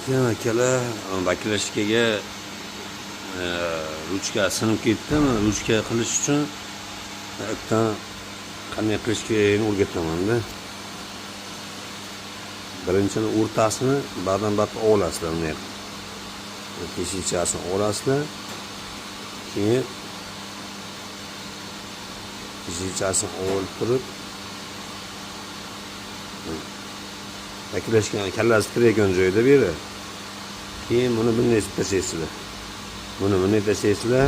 ekan akalar, bakilashkaga ruchka sinib ketdimi? Ruchka qilish uchun bitta qanday qilish kerakligini o'rgataman-da. Birinchini o'rtasini badam-bad olasizlar bunday. Teshikchasini olasizlar. Keyin teshikchasini olib turib bakilashgan kallasi kirayotgan joyda beri. Keyin buni bunday tashlaysizlar. Buni bunday tashlaysizlar.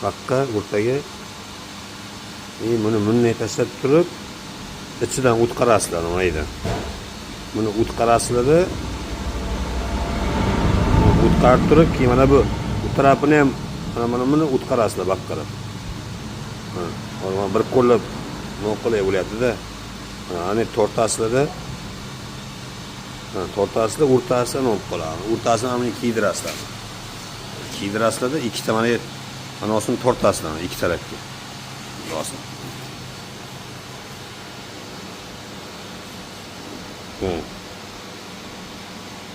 Haqqa o'rtaga. Keyin buni bunday tashlab turib, ichidan o't qarasizlar mayda. Buni o't qarasizlar-da. O't qarab turib, keyin mana bu tarafini ham mana buni o't qarasizlar baq qarab. Ha, bir qo'llab noqulay bo'lyapti-da. Ana tortasizlar-da. Tortasizlar, o'rtasidan olib qoladi. O'rtasini ham kiydirasizlar. Kiydirasizlar-da, ikkita mana osini tortasizlar ikki tarafga. Rosin.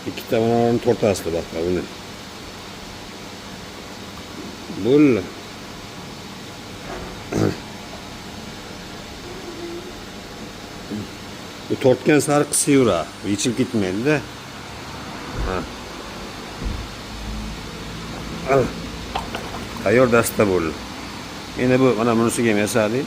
Ikkita mana tortasizlar baq buni. Bo'ldi. Bu tortgan sari qisayveradi. Yechilib ketmaydi-da. Tayyor dasta bo'ldi. Endi bu mana bunisiga ham yasadik.